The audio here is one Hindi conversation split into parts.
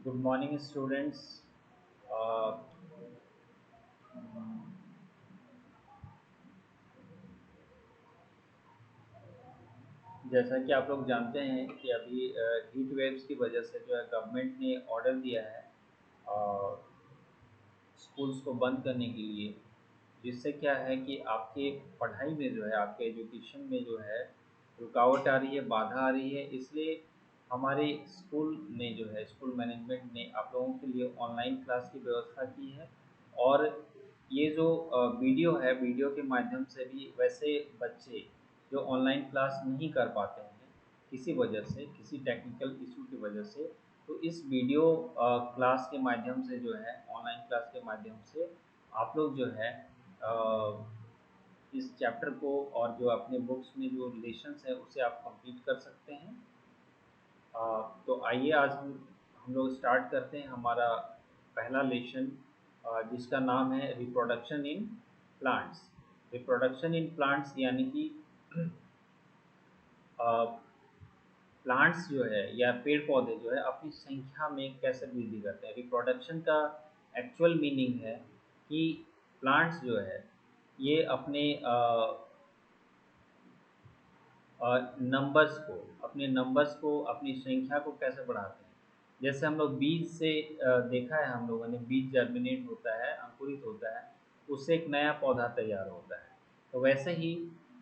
Good morning students. जैसा कि आप लोग जानते हैं कि अभी हीट वेव्स की वजह से जो है गवर्नमेंट ने ऑर्डर दिया है स्कूल्स को बंद करने के लिए, जिससे क्या है कि आपके पढ़ाई में जो है, आपके एजुकेशन में जो है रुकावट आ रही है, बाधा आ रही है। इसलिए हमारे स्कूल ने जो है, स्कूल मैनेजमेंट ने आप लोगों के लिए ऑनलाइन क्लास की व्यवस्था की है। और ये जो वीडियो है, वीडियो के माध्यम से भी वैसे बच्चे जो ऑनलाइन क्लास नहीं कर पाते हैं किसी वजह से, किसी टेक्निकल इशू की वजह से, तो इस वीडियो क्लास के माध्यम से जो है, ऑनलाइन क्लास के माध्यम से आप लोग जो है अ, इस चैप्टर को और जो अपने बुक्स में जो लेसन्स है उसे आप कंप्लीट कर सकते हैं। अ, तो आइए आज हम लोग स्टार्ट करते हैं हमारा पहला लेसन, जिसका नाम है reproduction in plants. Reproduction in plants यानी कि प्लांट्स जो है या पेड़ पौधे जो है अपनी संख्या में कैसे वृद्धि करते हैं। रिप्रोडक्शन का एक्चुअल मीनिंग है कि प्लांट्स जो है ये अपने नंबर्स को, अपनी संख्या को कैसे बढ़ाते हैं। जैसे हम लोग बीज से देखा है, हम लोगों ने बीज जर्मिनेट होता है, अंकुरित होता है, उससे एक नया पौधा तैयार होता है। तो वैसे ही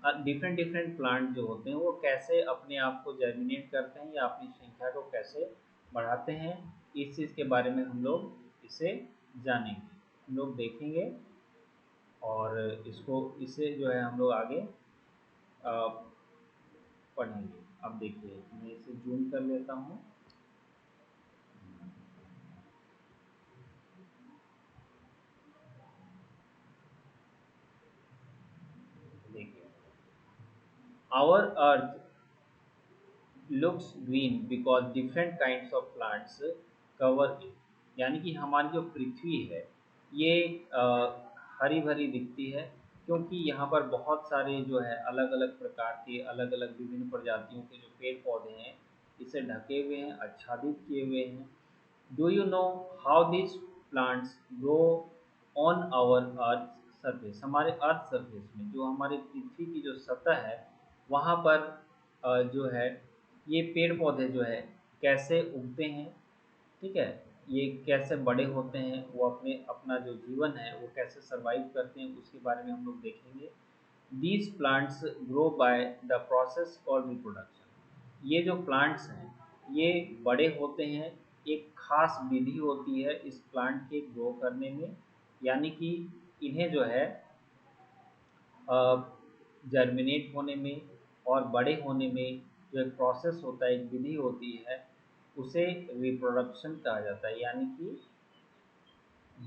डिफरेंट डिफरेंट प्लांट जो होते हैं वो कैसे अपने आप को जर्मिनेट करते हैं या अपनी संख्या को कैसे बढ़ाते हैं, इस चीज़ के बारे में हम लोग इसे जानेंगे, हम लोग देखेंगे। और इसको इसे जो है हम लोग आगे अ, पढ़ेंगे। अब देखिए, मैं इसे जूम कर लेता हूँ। देखिए, our earth looks green because different kinds of plants cover it. यानी कि हमारी जो पृथ्वी है ये हरी भरी दिखती है, क्योंकि यहाँ पर बहुत सारे जो है अलग अलग प्रकार के, अलग अलग विभिन्न प्रजातियों के जो पेड़ पौधे हैं इसे ढके हुए हैं, आच्छादित किए हुए हैं। Do you know how this plants grow on our earth surface. हमारे अर्थ सरफेस में, जो हमारे पृथ्वी की जो सतह है, वहाँ पर जो है ये पेड़ पौधे जो है कैसे उगते हैं, ठीक है, ये कैसे बड़े होते हैं, वो अपने अपना जो जीवन है वो कैसे सरवाइव करते हैं, उसके बारे में हम लोग देखेंगे। These plants grow by the process called reproduction. ये जो प्लांट्स हैं ये बड़े होते हैं, एक खास विधि होती है इस प्लांट के ग्रो करने में। यानी कि इन्हें जो है जर्मिनेट होने में और बड़े होने में जो एक प्रोसेस होता है, एक विधि होती है, उसे रिप्रोडक्शन कहा जाता है। यानी कि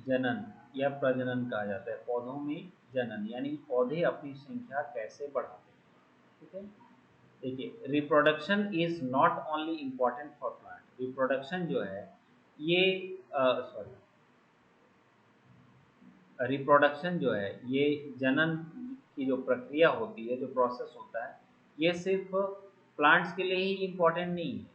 जनन या प्रजनन कहा जाता है। पौधों में जनन यानी कि पौधे अपनी संख्या कैसे बढ़ाते हैं, ठीक है। देखिए, reproduction is not only important for plant. Reproduction जो है ये सॉरी रिप्रोडक्शन जो है ये जनन की जो प्रक्रिया होती है, जो प्रोसेस होता है, ये सिर्फ प्लांट्स के लिए ही इम्पोर्टेंट नहीं है,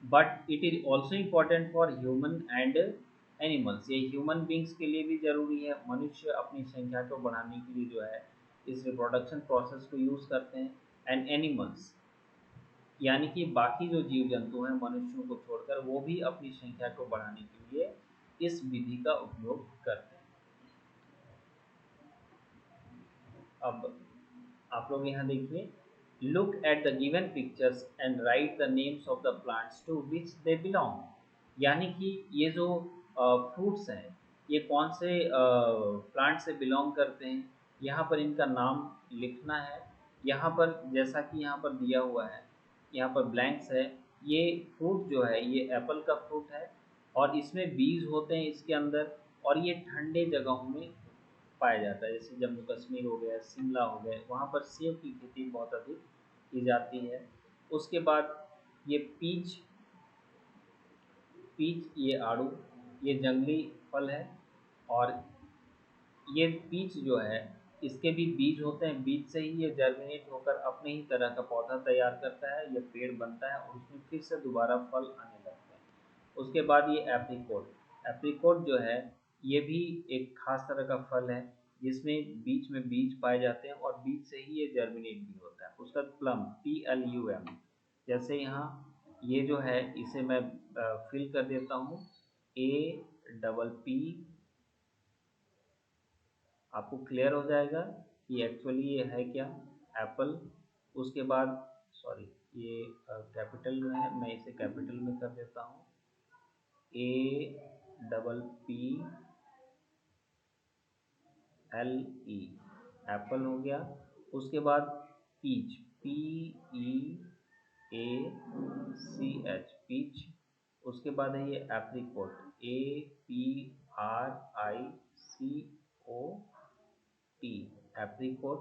but it is also important for human and animals. ये ह्यूमन बींग्स के लिए भी ज़रूरी है। मनुष्य अपनी संख्या को बढ़ाने के लिए जो है इस रिप्रोडक्शन प्रोसेस को यूज़ करते हैं। एंड एनिमल्स यानी कि बाकी जो जीव जंतु हैं मनुष्यों को छोड़कर, वो भी अपनी संख्या को बढ़ाने के लिए इस विधि का उपयोग करते हैं। अब आप लोग यहाँ देखिए, look at the given pictures and write the names of the plants to which they belong. यानी कि ये जो फ्रूट्स हैं ये कौन से प्लांट से बिलोंग करते हैं, यहाँ पर इनका नाम लिखना है। यहाँ पर जैसा कि यहाँ पर दिया हुआ है, यहाँ पर ब्लैंक्स है। ये फ्रूट जो है ये एप्पल का फ्रूट है, और इसमें बीज होते हैं इसके अंदर, और ये ठंडे जगहों में पाया जाता है। जैसे जम्मू कश्मीर हो गया, शिमला हो गए, वहाँ पर सेब की खेती बहुत अधिक की जाती है। उसके बाद ये पीच, ये आड़ू, ये जंगली फल है। और ये पीच जो है इसके भी बीज होते हैं, बीज से ही ये जर्मिनेट होकर अपने ही तरह का पौधा तैयार करता है, ये पेड़ बनता है और उसमें फिर से दोबारा फल आने लगते हैं। उसके बाद ये एप्रिकॉट। एप्रिकॉट जो है ये भी एक खास तरह का फल है जिसमें बीच में बीज पाए जाते हैं और बीज से ही ये जर्मिनेट भी होता है। उसका प्लम, PLUM, जैसे यहाँ ये जो है इसे मैं फिल कर देता हूँ, APP। आपको क्लियर हो जाएगा कि एक्चुअली ये है क्या, एप्पल। उसके बाद सॉरी, ये कैपिटल में है, मैं इसे कैपिटल में कर देता हूँ, APPLE, एप्पल हो गया। उसके बाद पीच, PEACH, पीच। उसके बाद है ये एप्रिकॉट, APRICOT, एप्रिकॉट।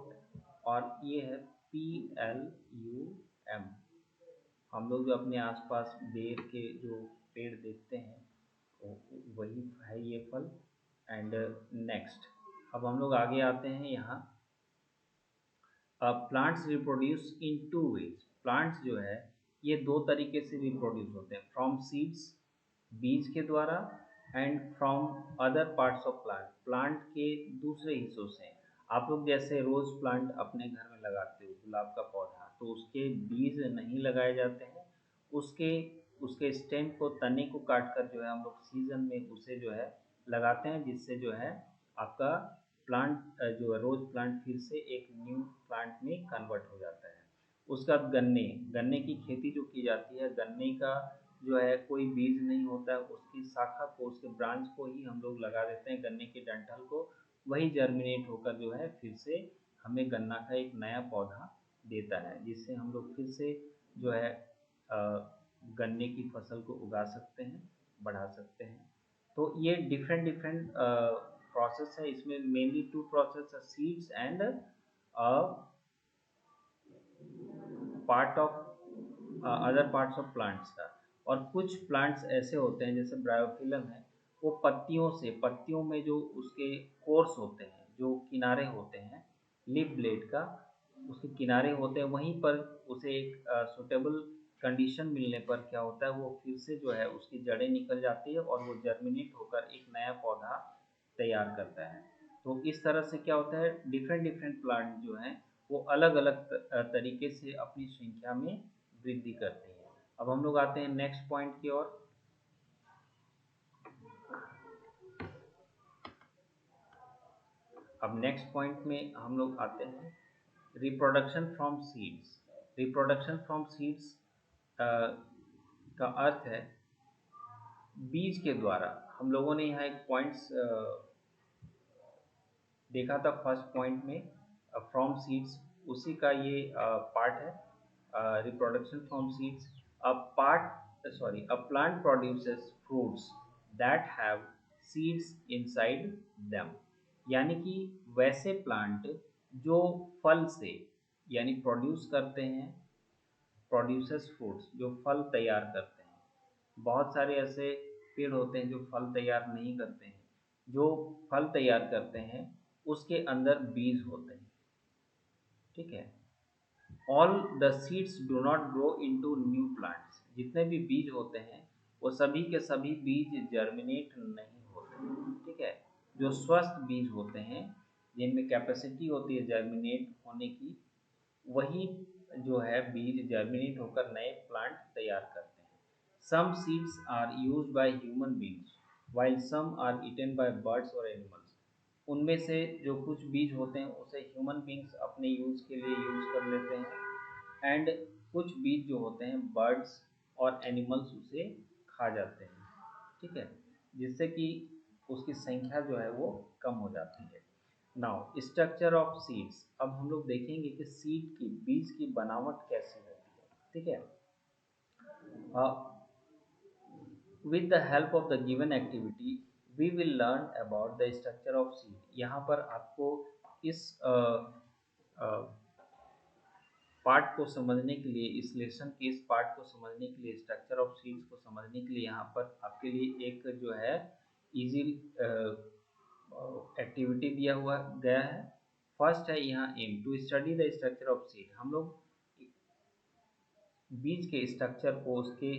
और ये है PLUM। हम लोग जो अपने आसपास बेर के जो पेड़ देखते हैं वही है ये फल। एंड नेक्स्ट, अब हम लोग आगे आते हैं यहाँ। Plants reproduce in two ways. Plants जो है ये दो तरीके से रिप्रोड्यूस होते हैं, फ्रॉम सीड्स, बीज के द्वारा, and from other parts of plant, plant के दूसरे हिस्सों से। आप लोग जैसे रोज प्लांट अपने घर में लगाते हो, गुलाब का पौधा, तो उसके बीज नहीं लगाए जाते हैं, उसके उसके स्टेम को, तने को काट कर जो है हम लोग सीजन में उसे जो है लगाते हैं, जिससे जो है आपका प्लांट जो है रोज प्लांट फिर से एक न्यू प्लांट में कन्वर्ट हो जाता है। उसका गन्ने, गन्ने की खेती जो की जाती है, गन्ने का जो है कोई बीज नहीं होता है, उसकी शाखा को, उसके ब्रांच को ही हम लोग लगा देते हैं, गन्ने के डंठल को, वही जर्मिनेट होकर जो है फिर से हमें गन्ना का एक नया पौधा देता है, जिससे हम लोग फिर से जो है अ, गन्ने की फसल को उगा सकते हैं, बढ़ा सकते हैं। तो ये डिफरेंट डिफरेंट प्रोसेस है, इसमें मेनली टू प्रोसेस है, seeds and part of other parts of plants का। और कुछ प्लांट्स ऐसे होते हैं जैसे ब्रायोफिलम है, वो पत्तियों से, पत्तियों में जो उसके कोर्स होते हैं, जो किनारे होते हैं लिप ब्लेड का, उसके किनारे होते हैं, वहीं पर उसे एक सुटेबल कंडीशन मिलने पर क्या होता है, वो फिर से जो है उसकी जड़ें निकल जाती है और वो जर्मिनेट होकर एक नया पौधा तैयार करता है। तो इस तरह से क्या होता है, डिफरेंट डिफरेंट प्लांट जो हैं वो अलग अलग तरीके से अपनी संख्या में वृद्धि करते हैं। अब हम लोग आते हैं नेक्स्ट पॉइंट की ओर। अब नेक्स्ट पॉइंट में हम लोग आते हैं reproduction from seeds. Reproduction from seeds का अर्थ है बीज के द्वारा। हम लोगों ने यहाँ एक पॉइंट्स देखा था फर्स्ट पॉइंट में, फ्रॉम सीड्स, उसी का ये पार्ट है, reproduction from seeds. A plant produces fruits that have seeds inside them. यानी कि वैसे प्लांट जो फल से, यानी प्रोड्यूस करते हैं, प्रोड्यूसेस फ्रूट्स, जो फल तैयार करते हैं। बहुत सारे ऐसे पेड़ होते हैं जो फल तैयार नहीं करते हैं, जो फल तैयार करते हैं उसके अंदर बीज होते हैं, ठीक है। All the seeds do not grow into new plants. जितने भी बीज होते हैं वो सभी के सभी बीज जर्मिनेट नहीं होते, ठीक है। जो स्वस्थ बीज होते हैं, जिनमें कैपेसिटी होती है जर्मिनेट होने की, वही जो है बीज जर्मिनेट होकर नए प्लांट तैयार करते हैं। Some seeds are used by human beings while some are eaten by birds or animals। उनमें से जो कुछ बीज होते हैं उसे ह्यूमन बींग्स अपने यूज के लिए यूज कर लेते हैं, एंड कुछ बीज जो होते हैं बर्ड्स और एनिमल्स उसे खा जाते हैं, ठीक है, जिससे कि उसकी संख्या जो है वो कम हो जाती है। Now structure of seeds. अब हम लोग देखेंगे कि सीड की, बीज की बनावट कैसी होती है, ठीक है। With the help of the given activity we will learn about the structure of seed. यहाँ पर आपको इस पार्ट को समझने के लिए, इस लेसन के इस पार्ट को समझने के लिए, स्ट्रक्चर ऑफ सीड्स को समझने के लिए यहाँ पर आपके लिए एक जो है इजी एक्टिविटी दिया हुआ गया है। फर्स्ट है यहाँ aim to study the structure of seed. हम लोग बीज के स्ट्रक्चर को, उसके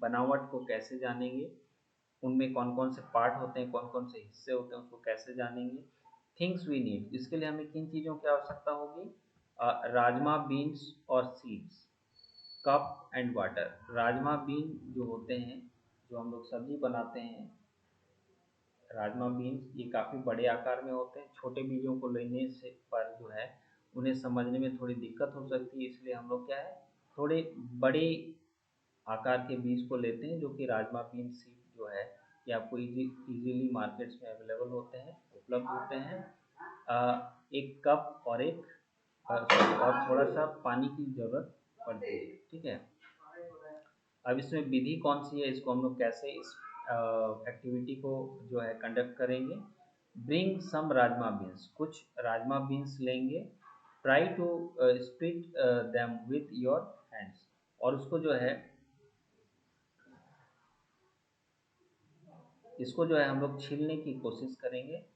बनावट को कैसे जानेंगे, उनमें कौन कौन से पार्ट होते हैं, कौन कौन से हिस्से होते हैं, उसको कैसे जानेंगे। थिंग्स वी नीड, इसके लिए हमें किन चीज़ों की आवश्यकता होगी? राजमा, बीन्स और seeds, cup and water. Rajma bean जो होते हैं, जो हम लोग सब्जी बनाते हैं, राजमा बीन्स ये काफ़ी बड़े आकार में होते हैं। छोटे बीजों को लेने से पर जो है उन्हें समझने में थोड़ी दिक्कत हो सकती है, इसलिए हम लोग क्या है, थोड़े बड़े आकार के बीज को लेते हैं, जो कि राजमा बीन सीड जो है ये आपको इजीली मार्केट्स में अवेलेबल होते हैं, उपलब्ध होते हैं। एक कप और एक और थोड़ा सा पानी की ज़रूरत पड़ती है, ठीक है। अब इसमें विधि कौन सी है, इसको हम लोग कैसे इस एक्टिविटी को जो है कंडक्ट करेंगे? ब्रिंग सम राजमा बीन्स, कुछ राजमा बीन्स लेंगे। Try to split them with your hands, और उसको जो है, इसको जो है हम लोग छीलने की कोशिश करेंगे।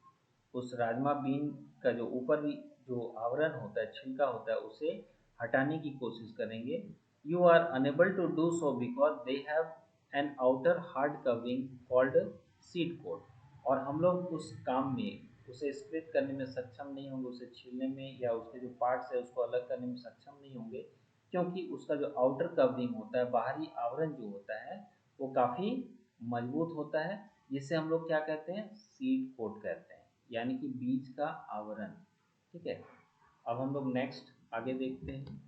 उस राजमा बीन का जो ऊपर जो आवरण होता है, छिलका होता है, उसे हटाने की कोशिश करेंगे। You are unable to do so because they have an outer hard covering called seed coat. और हम लोग उस काम में उसे स्प्लिट करने में सक्षम नहीं होंगे, उसे छीलने में या उसके जो पार्ट्स है उसको अलग करने में सक्षम नहीं होंगे, क्योंकि उसका जो आउटर कवरिंग होता है, बाहरी आवरण जो होता है, वो काफ़ी मजबूत होता है, जिसे हम लोग क्या कहते हैं, सीड कोट कहते हैं, यानी कि बीज का आवरण, ठीक है। अब हम लोग नेक्स्ट आगे देखते हैं।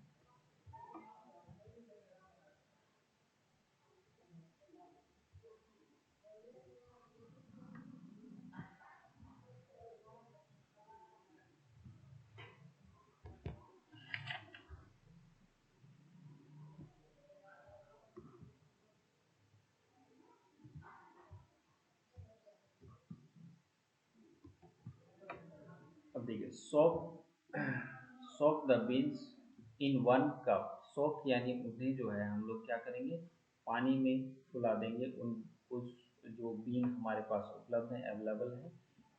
अब देखिए, सोक द बीन्स इन 1 कप। सोक यानी उन्हें जो है हम लोग क्या करेंगे, पानी में फुला देंगे, उन उस जो बीन हमारे पास उपलब्ध है, अवेलेबल है,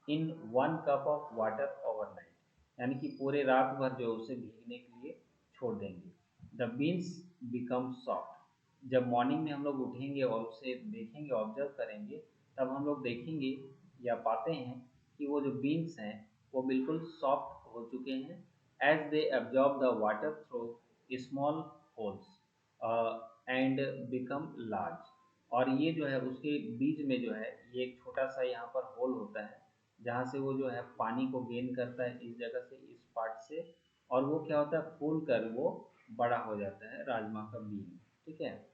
इन 1 कप ऑफ वाटर ओवरनाइट, यानी कि पूरे रात भर जो उसे भीगने के लिए छोड़ देंगे। द बीन्स बिकम सॉफ्ट, जब मॉर्निंग में हम लोग उठेंगे और उसे देखेंगे, ऑब्जर्व करेंगे, तब हम लोग देखेंगे या पाते हैं कि वो जो बीन्स हैं वो बिल्कुल सॉफ्ट हो चुके हैं। As they absorb the water through small holes and become large. और ये जो है उसके बीज में जो है ये एक छोटा सा यहाँ पर होल होता है, जहाँ से वो जो है पानी को गेन करता है, इस जगह से, इस पार्ट से, और वो क्या होता है, फूल कर वो बड़ा हो जाता है राजमा का बीन, ठीक है।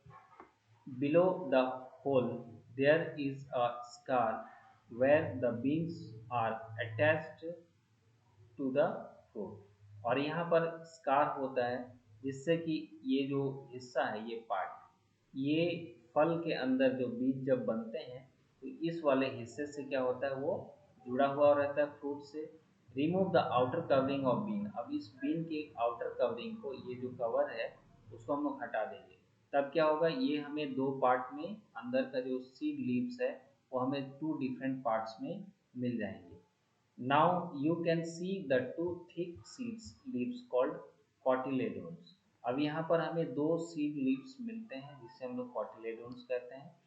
Below the hole there is a scar where the beans are attached to the fruit. और यहाँ पर स्कार होता है, जिससे कि ये जो हिस्सा है, ये पार्ट, ये फल के अंदर जो बीज जब बनते हैं तो इस वाले हिस्से से क्या होता है, वो जुड़ा हुआ रहता है फ्रूट से। Remove the outer covering of bean, अब इस बीन के आउटर कवरिंग को, ये जो कवर है उसको हम लोग हटा देंगे। तब क्या होगा, ये हमें दो पार्ट में, अंदर का जो सीड लीव्स है वो हमें 2 डिफरेंट पार्ट्स में मिल जाएंगे। Now you can see the two thick seeds leaves called cotyledons। अब यहाँ पर हमें दो सीड लीव्स मिलते हैं जिसे हम लोग cotyledons कहते हैं।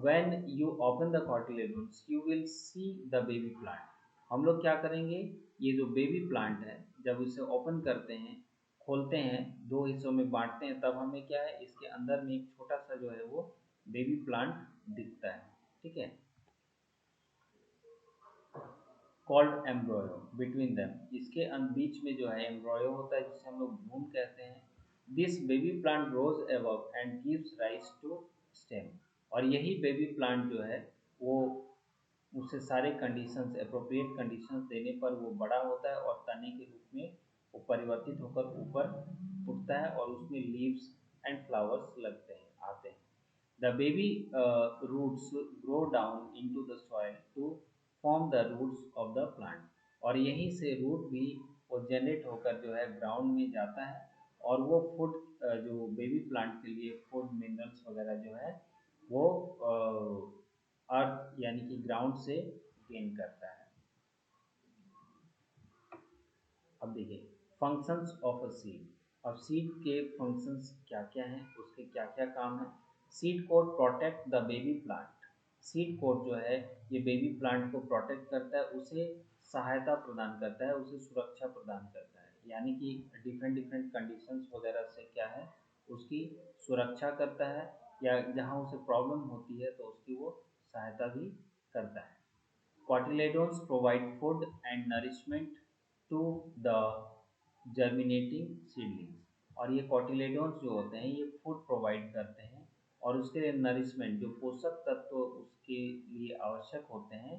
When you open the cotyledons, you will see the baby plant। हम लोग क्या करेंगे, ये जो बेबी प्लांट है, जब इसे ओपन करते हैं, खोलते हैं, दो हिस्सों में बांटते हैं, तब हमें क्या है, इसके अंदर में एक छोटा सा जो है वो बेबी प्लांट दिखता है, ठीक है, कॉल्ड एम्ब्रोयो बिटवीन देम। इसके बीच में जो है एम्ब्रोयो होता है, जिसे हम लोग भ्रूण कहते हैं। This baby plant grows above and gives rise to stem. और यही बेबी प्लांट जो है वो, उसे सारे कंडीशंस, अप्रोप्रिएट कंडीशंस देने पर वो बड़ा होता है और तने के रूप में वो परिवर्तित होकर ऊपर उठता है और उसमें लीव्स एंड फ्लावर्स लगते हैं, आते हैं। The baby roots grow down into the soil to form the roots of the plant। और यहीं से रूट भी वो जनरेट होकर जो है ग्राउंड में जाता है, और वो फूड, जो बेबी प्लांट के लिए फूड मिनरल्स वगैरह जो है वो अर्थ यानी कि ग्राउंड से गेन करता है। अब देखिए, फंक्शंस ऑफ अ सीड। अब सीड के फंक्शंस क्या क्या हैं, उसके क्या क्या काम हैं। Seed coat protect the baby plant. Seed coat जो है ये बेबी प्लांट को प्रोटेक्ट करता है, उसे सहायता प्रदान करता है, उसे सुरक्षा प्रदान करता है, यानी कि डिफरेंट डिफरेंट कंडीशंस वगैरह से क्या है उसकी सुरक्षा करता है, या जहाँ उसे प्रॉब्लम होती है तो उसकी वो सहायता भी करता है। Cotyledons provide food and nourishment to the germinating seedlings। और ये cotyledons जो होते हैं ये फूड प्रोवाइड करते हैं और उसके लिए नरिशमेंट जो पोषक तत्व उसके लिए आवश्यक होते हैं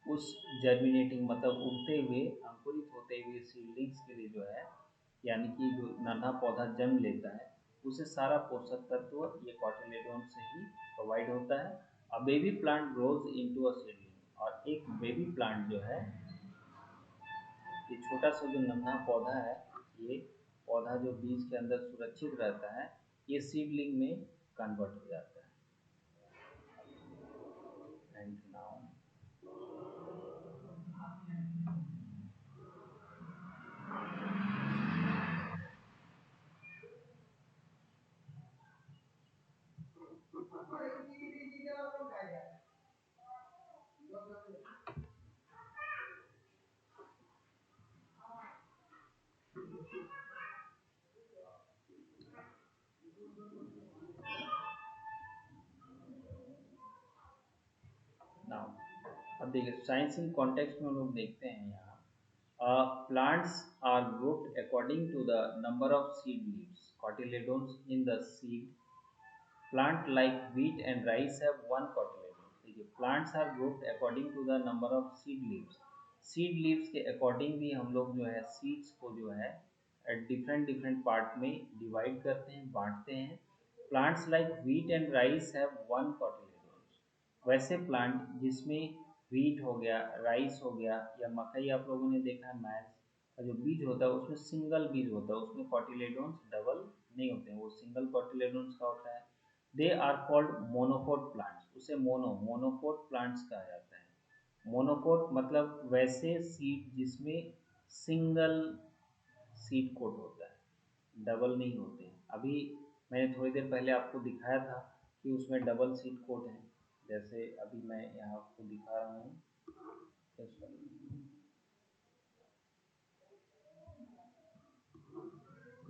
उस जर्मिनेटिंग मतलब उगते हुए अंकुरित होते हुए सीडलिंग्स के लिए जो है, यानी कि जो नन्हा पौधा जन्म लेता है उसे सारा पोषक तत्व ये कॉटिलेडोन से ही प्रोवाइड होता है। A baby plant grows into a seedling. और एक बेबी प्लांट जो है ये छोटा सा जो नन्हा पौधा है, ये पौधा जो बीज के अंदर सुरक्षित रहता है ये सीडलिंग में कन्वर्ट हो जाता है। एंड नाउ नाउ अब देखिए साइंस इन कॉन्टेक्स्ट में हम लोग देखते हैं यहाँ plants are grouped according to the number of seed leaves, cotyledons in the seed। Plant like wheat and rice have one cotyledon। देखिए plants are grouped according to the number of seed leaves। seed leaves के according भी हम लोग जो है seeds को जो है डिफरेंट डिफरेंट पार्ट में डिवाइड करते हैं, बांटते हैं। plants like wheat and rice have one cotyledon। वैसे प्लांट जिसमें व्हीट हो गया, राइस हो गया या मकई आप लोगों ने देखा है मैज का जो बीज होता है उसमें सिंगल बीज होता है, उसमें कॉटिलेडोन्स डबल नहीं होते हैं, वो सिंगल कॉटिलेडोन्स का होता है। They are called monocot plants. उसे मोनोकोट प्लांट्स कहा जाता है। मोनोकोट मतलब वैसे सीड जिसमें सिंगल सीड कोट होता है, डबल नहीं होते हैं। अभी मैंने थोड़ी देर पहले आपको दिखाया था कि उसमें डबल सीड कोट है, जैसे अभी मैं यहाँ आपको दिखा रहा हूँ।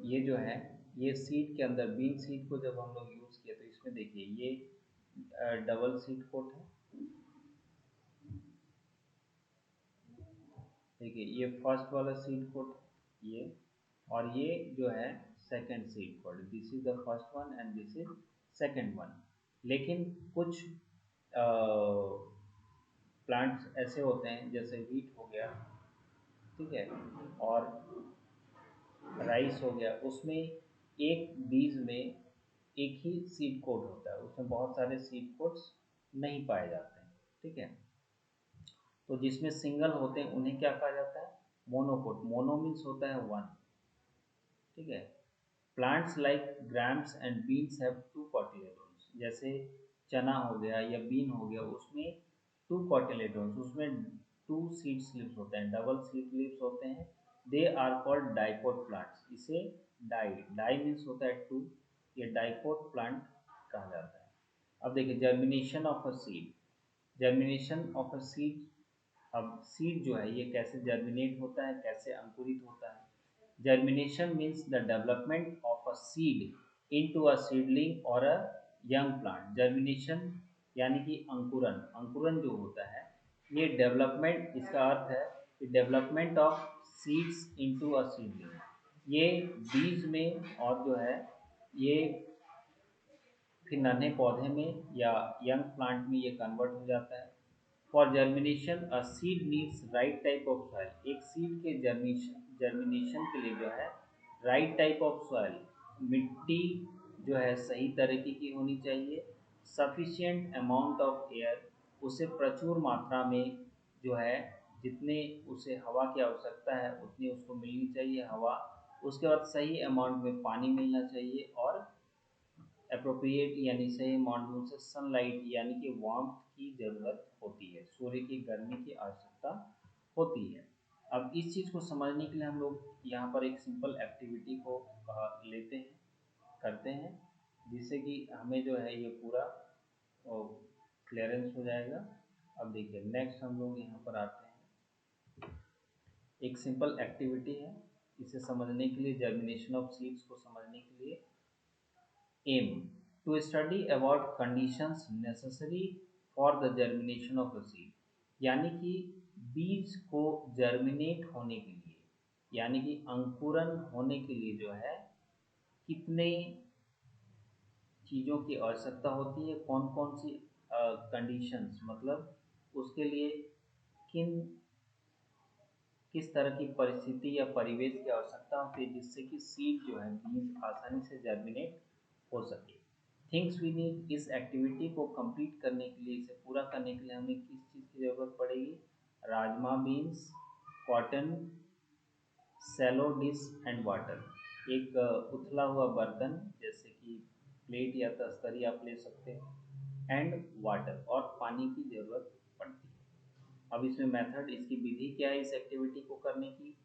ये जो है ये सीड के अंदर बीन सीड को जब हम लोग यूज़ किए तो इसमें देखिए ये डबल सीड कोट है। देखिए ये फर्स्ट वाला सीड कोट ये, और ये जो है second seed coat. This is the first one and this is second one. लेकिन कुछ प्लांट्स ऐसे होते हैं जैसे व्हीट हो गया, ठीक है, और राइस हो गया, उसमें एक बीज में एक ही सीड कोट होता है, उसमें बहुत सारे सीड कोट्स नहीं पाए जाते हैं, ठीक है। तो जिसमें सिंगल होते हैं उन्हें क्या कहा जाता है, मोनोकोट। मोनो मीन्स होता है वन, ठीक है। Plants like grams and beans have two cotyledons. जैसे चना हो गया या बीन हो गया उसमें टू कॉटिलेडोन्स, उसमें टू सीड स्लिप्स होते हैं, डबल सीड स्लिप्स होते हैं। They are called dicot plants. इसे डाई डाई मीन्स होता है टू, ये डाइकोट प्लांट कहा जाता है। अब देखिए germination of a seed. Germination of a seed, अब सीड जो है ये कैसे जर्मिनेट होता है, कैसे अंकुरित होता है। Germination means the development of a seed into a seedling और अ यंग प्लांट। जर्मिनेशन यानी कि अंकुरन, अंकुरन जो होता है ये डेवलपमेंट, इसका अर्थ है कि development of seeds into a seedling. ये बीज में और जो है ये फिर नन्हे पौधे में या यंग प्लांट में ये कन्वर्ट हो जाता है। For germination a seed needs right type of soil. एक सीड के जर्मिनेशन के लिए जो है राइट टाइप ऑफ सॉइल, मिट्टी जो है सही तरीके की होनी चाहिए। सफिशिएंट अमाउंट ऑफ एयर, उसे प्रचुर मात्रा में जो है जितने उसे हवा की आवश्यकता है उतनी उसको मिलनी चाहिए हवा। उसके बाद सही अमाउंट में पानी मिलना चाहिए और अप्रोप्रिएट यानी सही अमाउंट में उसे सनलाइट यानी कि वार्मथ की ज़रूरत होती है, सूर्य की गर्मी की आवश्यकता होती है। अब इस चीज़ को समझने के लिए हम लोग यहाँ पर एक सिंपल एक्टिविटी को लेते हैं, करते हैं, जिससे कि हमें जो है ये पूरा क्लियरेंस हो जाएगा। अब देखिए नेक्स्ट हम लोग यहाँ पर आते हैं, एक सिंपल एक्टिविटी है, इसे समझने के लिए, जर्मिनेशन ऑफ सीड्स को समझने के लिए, aim to study about conditions necessary for the germination of the seed, यानी कि बीज को जर्मिनेट होने के लिए, यानी कि अंकुरन होने के लिए जो है कितने चीज़ों की आवश्यकता होती है, कौन कौन सी कंडीशंस, मतलब उसके लिए किन किस तरह की परिस्थिति या परिवेश की आवश्यकता होती है जिससे कि सीड जो है, बीज आसानी से जर्मिनेट हो सके। थिंग्स वी नीड, इस एक्टिविटी को कंप्लीट करने के लिए, इसे पूरा करने के लिए हमें किस चीज़ की ज़रूरत पड़ेगी? Rajma beans, cotton, shallow dish and water, एक उथला हुआ बर्तन जैसे कि प्लेट या तस्तरी आप ले सकते हो, एंड वाटर, और पानी की ज़रूरत पड़ती है। अब इसमें मेथड, इसकी विधि क्या है इस एक्टिविटी को करने की?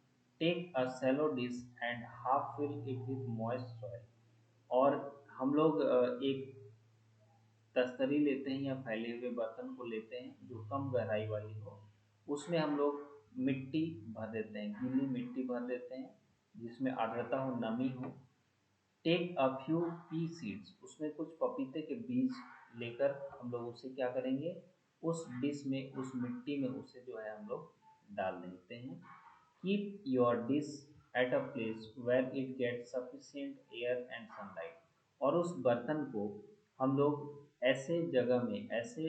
Take a shallow dish and half fill it with moist soil, और हम लोग एक तस्तरी लेते हैं या फैले हुए बर्तन को लेते हैं जो कम गहराई वाली हो, उसमें हम लोग मिट्टी भर देते हैं, गीली मिट्टी भर देते हैं जिसमें आर्द्रता हो, नमी हो। Take a few pea seeds, उसमें कुछ पपीते के बीज लेकर हम लोग उसे क्या करेंगे, उस डिश में, उस मिट्टी में उसे जो है हम लोग डाल देते हैं। Keep your dish at a place where it get sufficient air and sunlight, और उस बर्तन को हम लोग ऐसे जगह में, ऐसे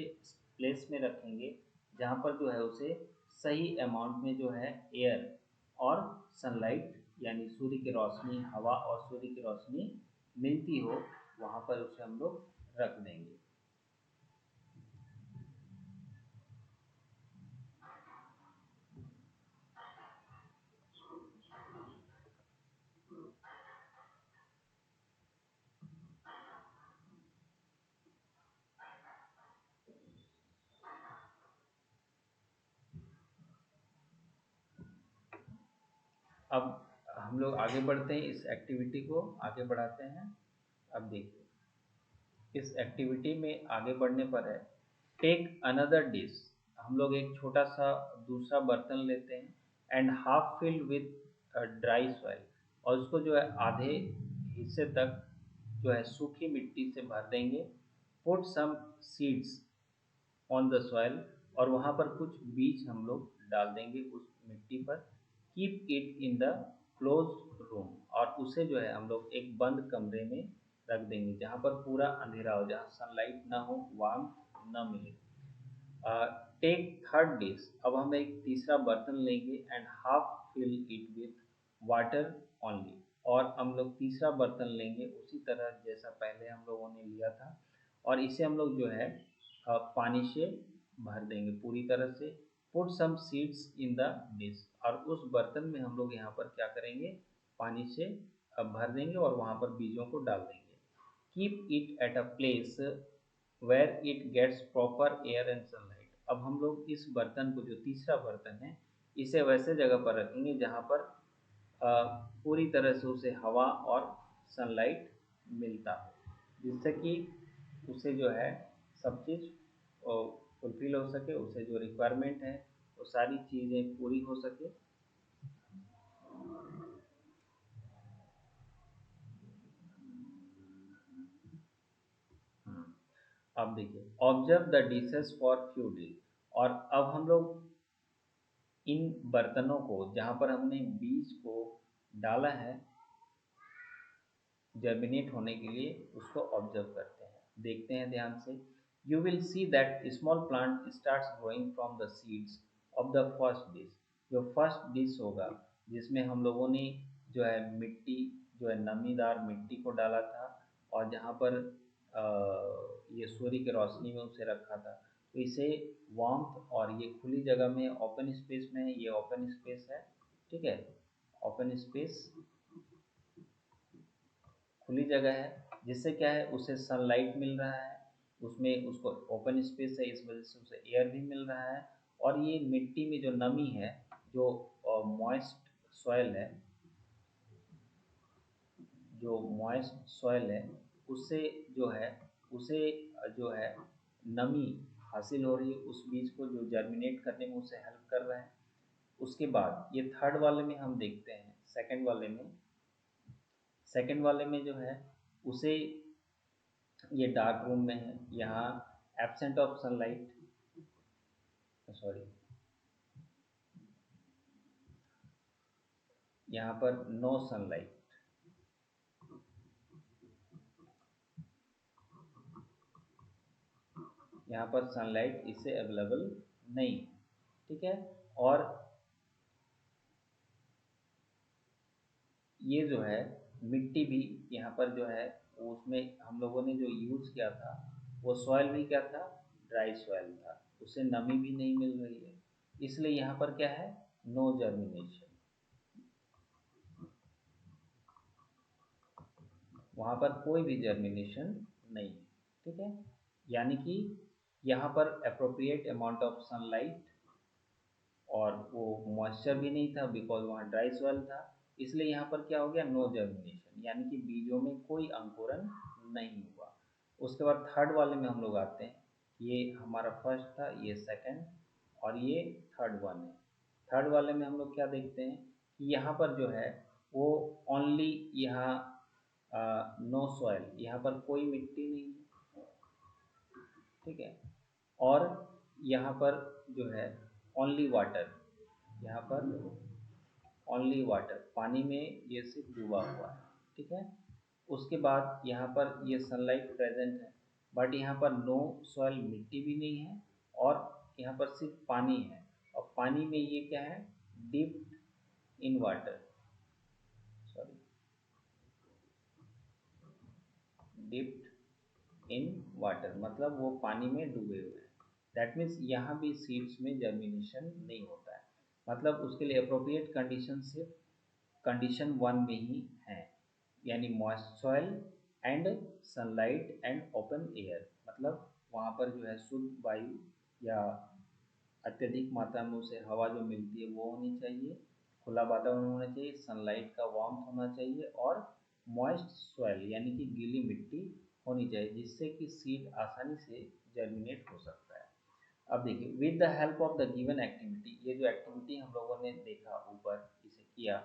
प्लेस में रखेंगे जहाँ पर जो है उसे सही अमाउंट में जो है एयर और सनलाइट, यानी सूर्य की रोशनी, हवा और सूर्य की रोशनी मिलती हो, वहाँ पर उसे हम लोग रख देंगे। अब हम लोग आगे बढ़ते हैं, इस एक्टिविटी को आगे बढ़ाते हैं। अब देखिए इस एक्टिविटी में आगे बढ़ने पर है, टेक अनदर डिश, हम लोग एक छोटा सा दूसरा बर्तन लेते हैं, and half filled with dry soil, और उसको जो है आधे हिस्से तक जो है सूखी मिट्टी से भर देंगे। Put some seeds on the soil, और वहाँ पर कुछ बीज हम लोग डाल देंगे उस मिट्टी पर। Keep it in the close room, और उसे जो है हम लोग एक बंद कमरे में रख देंगे जहाँ पर पूरा अंधेरा हो, जहाँ सनलाइट ना हो, वार्म ना मिले। टेक थर्ड डिश, अब हम एक तीसरा बर्तन लेंगे, and half fill it with water only, और हम लोग तीसरा बर्तन लेंगे उसी तरह जैसा पहले हम लोगों ने लिया था, और इसे हम लोग जो है पानी से भर देंगे पूरी तरह से। Put some seeds in the dish, और उस बर्तन में हम लोग यहाँ पर क्या करेंगे, पानी से भर देंगे और वहाँ पर बीजों को डाल देंगे। Keep it at a place where it gets proper air and sunlight, अब हम लोग इस बर्तन को, जो तीसरा बर्तन है, इसे वैसे जगह पर रखेंगे जहाँ पर पूरी तरह से उसे हवा और सनलाइट मिलता हो, जिससे कि उसे जो है सब चीज़ फुलफिल हो सके, उसे जो रिक्वायरमेंट है वो सारी चीज़ें पूरी हो सके। अब देखिए, observe the dishes for few days, और अब हम लोग इन बर्तनों को जहाँ पर हमने बीज को डाला है जर्मिनेट होने के लिए, उसको ऑब्जर्व करते हैं, देखते हैं ध्यान से। You will see that small plant starts growing from the seeds of the first dish, जो फर्स्ट डिश होगा जिसमें हम लोगों ने जो है मिट्टी, जो है नमीदार मिट्टी को डाला था, और जहाँ पर ये सूर्य की रोशनी में उसे रखा था, तो इसे वार्मथ, और ये खुली जगह में, ओपन स्पेस में, ये ओपन स्पेस है, ठीक है, ओपन स्पेस, खुली जगह है, जिससे क्या है, उसे सनलाइट मिल रहा है, उसमें उसको ओपन स्पेस है, इस वजह से उसे एयर भी मिल रहा है, और ये मिट्टी में जो नमी है, जो मॉइस्ट सॉइल है, जो मॉइस्ट सॉइल है उससे जो है उसे जो है नमी हासिल हो रही है, उस बीज को जो जर्मिनेट करने में उसे हेल्प कर रहा है। उसके बाद ये थर्ड वाले में हम देखते हैं, सेकंड वाले में जो है उसे, ये डार्क रूम में है, यहाँ एब्सेंट ऑफ सनलाइट, सॉरी, यहाँ पर नो सनलाइट, यहाँ पर सनलाइट इससे अवेलेबल नहीं, ठीक है। और ये जो है मिट्टी भी यहाँ पर जो है उसमें हम लोगों ने जो यूज़ किया था वो सॉइल भी क्या था, ड्राई सॉइल था, उसे नमी भी नहीं मिल रही है, इसलिए यहाँ पर क्या है, नो जर्मिनेशन, वहाँ पर कोई भी जर्मिनेशन नहीं है, ठीक है। यानी कि यहाँ पर अप्रोप्रिएट अमाउंट ऑफ सनलाइट और वो मॉइस्चर भी नहीं था बिकॉज वहाँ ड्राई सॉइल था, इसलिए यहाँ पर क्या हो गया, नो जर्मिनेशन, यानी कि बीजों में कोई अंकुरन नहीं हुआ। उसके बाद थर्ड वाले में हम लोग आते हैं, ये हमारा फर्स्ट था, ये सेकंड और ये थर्ड वन है। थर्ड वाले में हम लोग क्या देखते हैं कि यहाँ पर जो है वो ओनली यहाँ नो सॉइल, यहाँ पर कोई मिट्टी नहीं है, ठीक है। और यहाँ पर जो है ओनली वाटर, यहाँ पर ओनली वाटर, पानी में ये सिर्फ डूबा हुआ है, ठीक है। उसके बाद यहाँ पर ये सनलाइट प्रेजेंट है, बट यहाँ पर नो सॉइल, मिट्टी भी नहीं है, और यहाँ पर सिर्फ पानी है, और पानी में ये क्या है, dipped in water, sorry, dipped in water मतलब वो पानी में डूबे हुए हैं। दैट मीन्स यहाँ भी सीड्स में जर्मिनेशन नहीं होता है, मतलब उसके लिए अप्रोप्रिएट कंडीशन सिर्फ कंडीशन वन में ही है, यानी moist soil and sunlight and open air, मतलब वहाँ पर जो है शुद्ध वायु या अत्यधिक मात्रा में उसे हवा जो मिलती है वो होनी चाहिए, खुला वातावरण होना चाहिए, सनलाइट का वार्मथ होना चाहिए, और मॉइस्ट सॉइल यानी कि गीली मिट्टी होनी चाहिए, जिससे कि सीड आसानी से जर्मिनेट हो सकता है। अब देखिए, with the help of the given activity, ये जो एक्टिविटी हम लोगों ने देखा ऊपर इसे किया,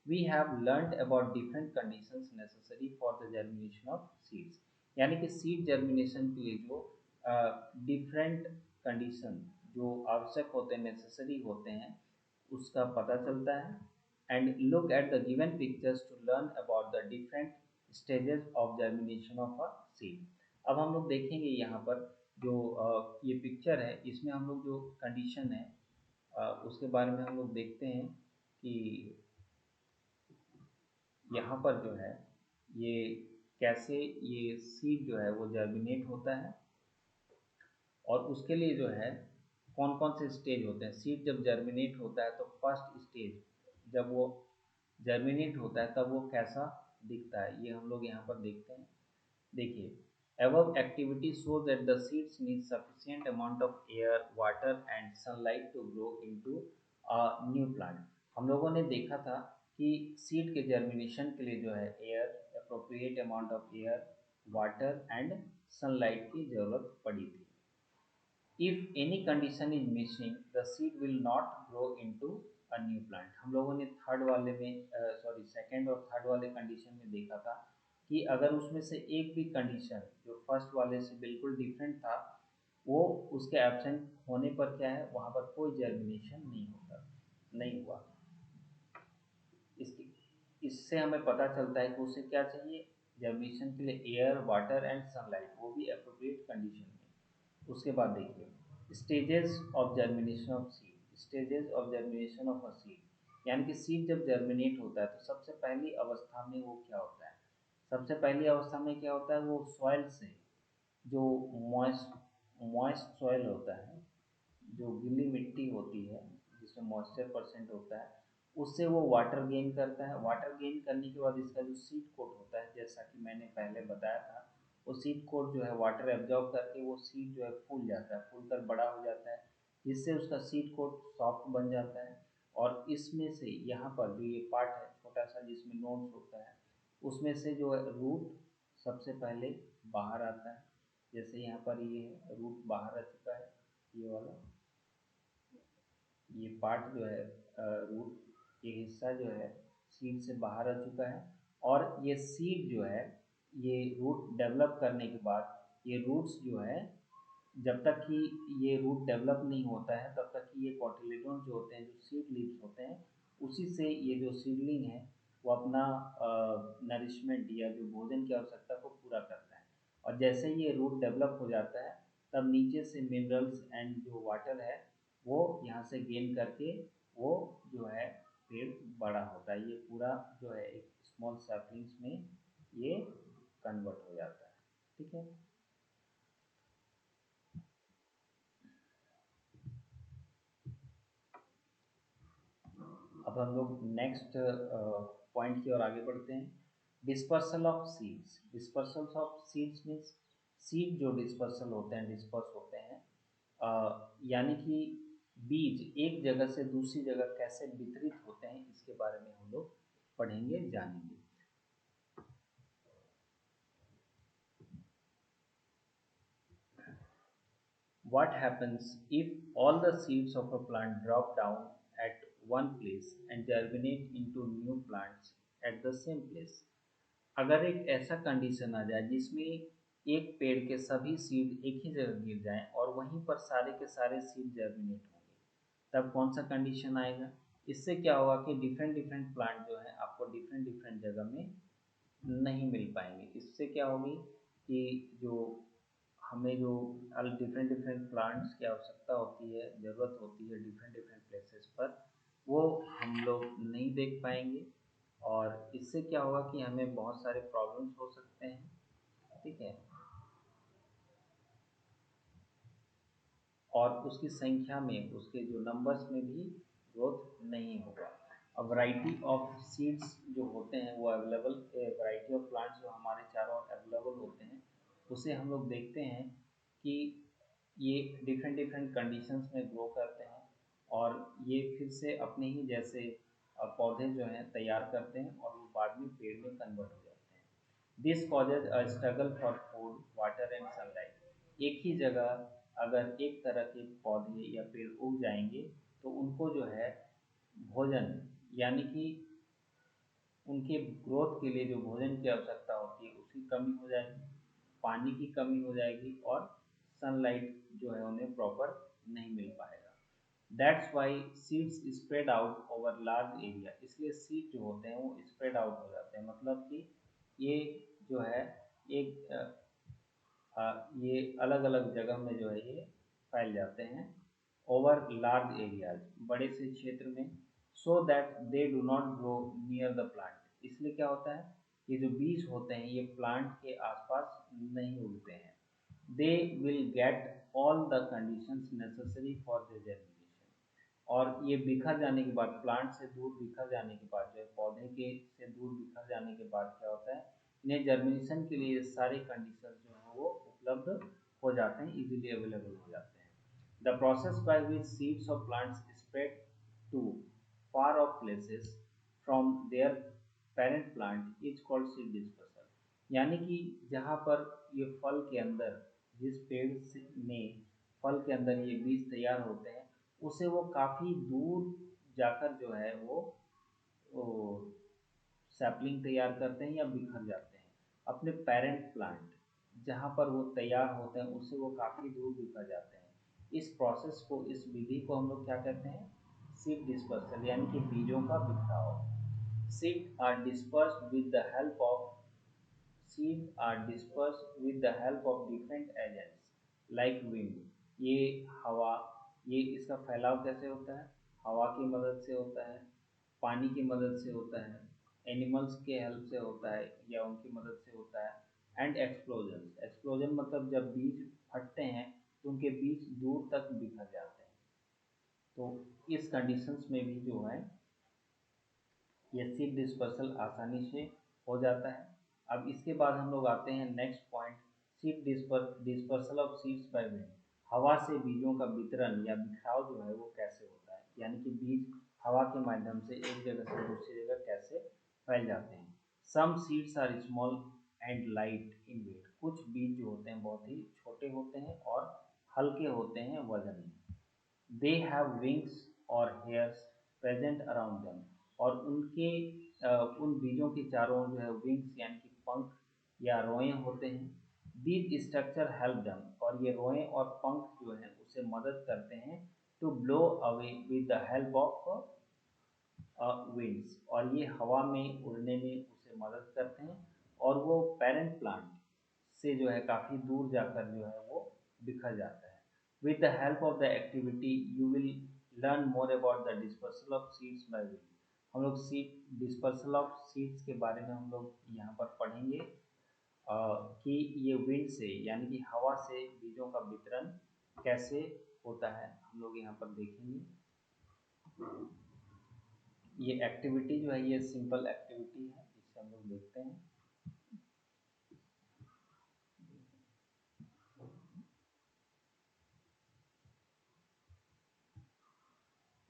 we have learned about different conditions necessary for the germination of seeds, यानी कि सीड जर्मिनेशन के लिए जो डिफरेंट कंडीशन जो आवश्यक होते हैं, नेसेसरी होते हैं, उसका पता चलता है। And look at the given pictures to learn about the different stages of germination of a seed. अब हम लोग देखेंगे यहाँ पर जो ये पिक्चर है, इसमें हम लोग जो कंडीशन है उसके बारे में हम लोग देखते हैं कि यहाँ पर जो है ये कैसे ये सीड जो है वो जर्मिनेट होता है, और उसके लिए जो है कौन कौन से स्टेज होते हैं। सीड जब जर्मिनेट होता है तो फर्स्ट स्टेज जब वो जर्मिनेट होता है तब वो कैसा दिखता है, ये हम लोग यहाँ पर देखते हैं। देखिए, above activity shows that the seeds need sufficient amount of air, water and sunlight to grow into a new plant। हम लोगों ने देखा था कि सीड के जर्मिनेशन के लिए जो है air, appropriate amount of air, water and sunlight की जरूरत पड़ी थी। If any condition is missing, the seed will not grow into a new plant। हम लोगों ने थर्ड वाले में सॉरी सेकंड और थर्ड वाले कंडीशन में देखा था कि अगर उसमें से एक भी कंडीशन जो फर्स्ट वाले से बिल्कुल डिफरेंट था, वो उसके एब्सेंट होने पर क्या है, वहाँ पर कोई जर्मिनेशन नहीं होता, नहीं हुआ। इसकी इससे हमें पता चलता है कि उसे क्या चाहिए, जर्मिनेशन के लिए एयर, वाटर एंड सनलाइट, वो भी अप्रोप्रिएट कंडीशन में। उसके बाद देखिए, stages of germination of seed, stages of germination of a seed, यानी कि सीड जब जर्मिनेट होता है तो सबसे पहली अवस्था में वो क्या होता है, सबसे पहली अवस्था में क्या होता है, वो सॉइल से जो मॉइस्ट मॉइस्ट सॉइल होता है, जो गीली मिट्टी होती है जिसमें मॉइस्चर परसेंट होता है, उससे वो वाटर गेन करता है। वाटर गेन करने के बाद इसका जो सीड कोट होता है, जैसा कि मैंने पहले बताया था, वो सीड कोट जो है वाटर एब्जॉर्ब करके वो सीड जो है फूल जाता है, फूल कर बड़ा हो जाता है, जिससे उसका सीड कोट सॉफ्ट बन जाता है। और इसमें से यहाँ पर जो ये पार्ट है छोटा सा जिसमें नोड्स होता है, उसमें से जो है रूट सबसे पहले बाहर आता है। जैसे यहाँ पर ये रूट बाहर आ चुका है, ये वाला ये पार्ट जो है रूट, ये हिस्सा जो है सीड से बाहर आ चुका है। और ये सीड जो है ये रूट डेवलप करने के बाद ये रूट्स जो है, जब तक कि ये रूट डेवलप नहीं होता है तब तक कि ये कॉटिलेडोन जो होते हैं, जो सीड लीव्स होते हैं, उसी से ये जो सीडलिंग है वो अपना नरिशमेंट या जो भोजन की आवश्यकता को पूरा करता है। और जैसे ही ये रूट डेवलप हो जाता है तब नीचे से मिनरल्स एंड जो वाटर है वो यहाँ से गेन करके वो जो है पेड़ बड़ा होता है। ये पूरा जो है एक स्मॉल सैपलिंग्स में ये कन्वर्ट हो जाता है। ठीक है। अब हम लोग नेक्स्ट पॉइंट की ओर आगे बढ़ते हैं। Dispersal of seeds. Dispersal of seeds means seed जो डिस्पर्सल होते हैं, डिस्पर्स होते हैं, यानी कि बीज एक जगह से दूसरी जगह कैसे वितरित होते हैं, इसके बारे में हम लोग पढ़ेंगे, जानेंगे। What happens if all the seeds of a plant drop down at one place and germinate into new plants at the same place? अगर एक ऐसा कंडीशन आ जाए जिसमें एक पेड़ के सभी सीड एक ही जगह गिर जाएं और वहीं पर सारे के सारे सीड जर्मिनेट होंगे, तब कौन सा कंडीशन आएगा? इससे क्या होगा कि डिफरेंट डिफरेंट प्लांट जो है आपको डिफरेंट डिफरेंट जगह में नहीं मिल पाएंगे। इससे क्या होगी कि जो हमें जो डिफरेंट डिफरेंट प्लांट्स की आवश्यकता होती है, ज़रूरत होती है डिफरेंट डिफरेंट प्लेसेस पर, वो हम लोग नहीं देख पाएंगे। और इससे क्या होगा कि हमें बहुत सारे प्रॉब्लम्स हो सकते हैं। ठीक है। और उसकी संख्या में, उसके जो नंबर्स में भी ग्रोथ नहीं होगा। अब वैरायटी ऑफ सीड्स जो होते हैं वो अवेलेबल, वैरायटी ऑफ प्लांट्स जो हमारे चारों ओर अवेलेबल होते हैं, उसे हम लोग देखते हैं कि ये डिफरेंट डिफरेंट कंडीशंस में ग्रो करते हैं और ये फिर से अपने ही जैसे पौधे जो हैं तैयार करते हैं और वो बाद में पेड़ में कन्वर्ट हो जाते हैं। This causes a struggle for food, water and sunlight. एक ही जगह अगर एक तरह के पौधे या पेड़ उग जाएंगे तो उनको जो है भोजन, यानी कि उनके ग्रोथ के लिए जो भोजन की आवश्यकता होती है उसकी कमी हो जाएगी, पानी की कमी हो जाएगी और सनलाइट जो है उन्हें प्रॉपर नहीं मिल पाएगा। That's why seeds spread out over large area. इसलिए सीड जो होते हैं वो स्प्रेड आउट हो जाते हैं, मतलब कि ये जो है एक ये अलग अलग जगह में जो है ये फैल जाते हैं, ओवर लार्ज एरियाज, बड़े से क्षेत्र में। So that they do not grow near the plant. इसलिए क्या होता है, ये जो बीज होते हैं ये प्लांट के आसपास नहीं उगते हैं। They will get all the conditions necessary for the germination. और ये बिखर जाने के बाद, प्लांट से दूर बिखर जाने के बाद, जो है पौधे के से दूर बिखर जाने के बाद क्या होता है, इन्हें जर्मिनेशन के लिए सारे कंडीशंस जो हैं वो उपलब्ध हो जाते हैं, इजीली अवेलेबल हो जाते हैं। The process by which seeds of plants spread to far off places from their parent plant is called seed dispersal। यानी कि जहाँ पर ये फल के अंदर, जिस में फल के अंदर ये बीज तैयार होते हैं, उसे वो काफ़ी दूर जाकर जो है वो सैपलिंग तैयार करते हैं या बिखर जाते हैं। अपने पेरेंट प्लांट जहाँ पर वो तैयार होते हैं उससे वो काफ़ी दूर बिखर जाते हैं। इस प्रोसेस को, इस विधि को हम लोग क्या कहते हैं? सीड डिस्पर्सल, यानी कि बीजों का बिखराव। Seed are dispersed with the help of Seeds are dispersed with the help of different agents like wind। ये हवा, ये इसका फैलाव कैसे होता है? हवा की मदद से होता है, पानी की मदद से होता है, एनिमल्स के हेल्प से होता है या उनकी मदद से होता है। And explosion. एक्सप्लोजन मतलब जब बीज फटते हैं तो उनके बीज दूर तक बिखर जाते हैं। तो इस कंडीशंस में भी जो है ये सीड डिस्पर्सल आसानी से हो जाता है। अब इसके बाद हम लोग आते हैं next point, seed dispersal of seeds by wind. हवा से बीजों का वितरण या बिखराव जो है वो कैसे होता है, यानी कि बीज हवा के माध्यम से एक जगह से दूसरी जगह कैसे फैल जाते हैं। Some seeds are small and light in weight, कुछ बीज जो होते हैं बहुत ही छोटे होते हैं और हल्के होते हैं वजन में। दे हैव विंग्स और हेयर्स प्रेजेंट अराउंड देम, और उनके उन बीजों के चारों ओर जो है विंग्स यानी कि पंख या रोए होते हैं। दीज स्ट्रक्चर हेल्प देम, और ये रोए और पंख जो है उसे मदद करते हैं to blow away with the help of winds, और ये हवा में उड़ने में उसे मदद करते हैं, और वो पेरेंट प्लांट से जो है काफ़ी दूर जाकर जो है वो बिखर जाता है। With the help of the activity you will learn more about the dispersal of seeds by wind. हम लोग सीड डिस्पर्सल ऑफ सीड्स के बारे में हम लोग यहाँ पर पढ़ेंगे कि ये विंड से यानी कि हवा से बीजों का वितरण कैसे होता है, हम लोग यहाँ पर देखेंगे। ये एक्टिविटी जो है ये सिंपल एक्टिविटी है, जिससे हम लोग देखते हैं।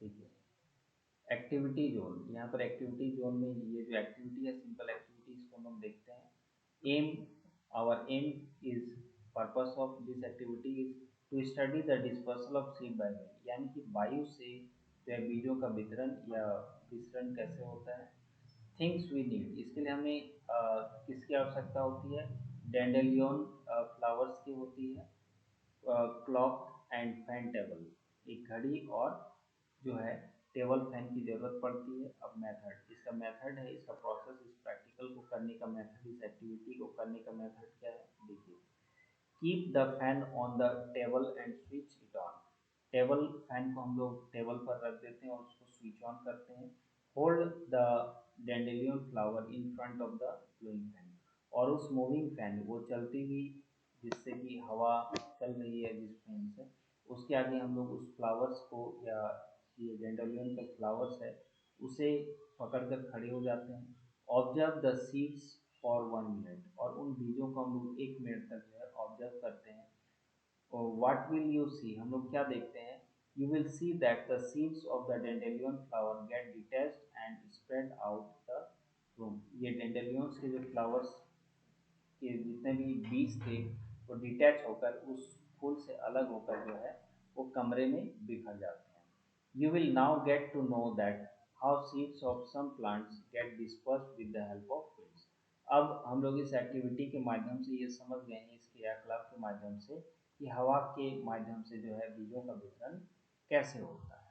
ठीक है, एक्टिविटी जोन, यहाँ पर एक्टिविटी जोन में ये जो एक्टिविटी है सिंपल एक्टिविटी, इसको हम लोग देखते हैं। Aim, our aim is, purpose of this activity is to study the dispersal of seed by wind, यानी कि वायु से जो है बीजों का वितरण या विसरण कैसे होता है। थिंग्स वी नीड, इसके लिए हमें किसकी आवश्यकता होती है। डेंडेलियन फ्लावर्स की होती है। क्लॉक एंड फैन टेबल, एक घड़ी और जो है टेबल फैन की ज़रूरत पड़ती है। अब मेथड, इसका मेथड है, इसका प्रोसेस, इस प्रैक्टिकल को करने का मेथड, इस एक्टिविटी को करने का मेथड क्या है देखिए। Keep the fan on the table and switch it on, table fan को हम लोग टेबल पर रख देते हैं और उसको स्विच ऑन करते हैं। Hold the dandelion flower in front of the blowing fan, और उस मूविंग फैन, वो चलती हुई जिससे कि हवा चल रही है जिस फैन से, उसके आगे हम लोग उस फ्लावर्स को या ये डेंडेलियन का फ्लावर्स है उसे पकड़कर खड़े हो जाते हैं। Observe the seeds for 1 minute, और उन बीजों को हम लोग 1 मिनट तक जो है ऑब्जर्व करते हैं। और व्हाट विल यू सी, हम लोग क्या देखते हैं। You will see that the seeds of the dandelion flower get detached and spread out the room, ये डेंडेलियंस के जो फ्लावर्स के जितने भी बीज थे वो डिटैच होकर उस फूल से अलग होकर जो है वो कमरे में बिखर जाते हैं। You will now get to know that how seeds of some plants get dispersed with the help of winds. अब हम लोग इस एक्टिविटी के माध्यम से ये समझ गए हैं, इस क्रियाकलाप के माध्यम से, कि हवा के माध्यम से जो है बीजों का वितरण कैसे होता है।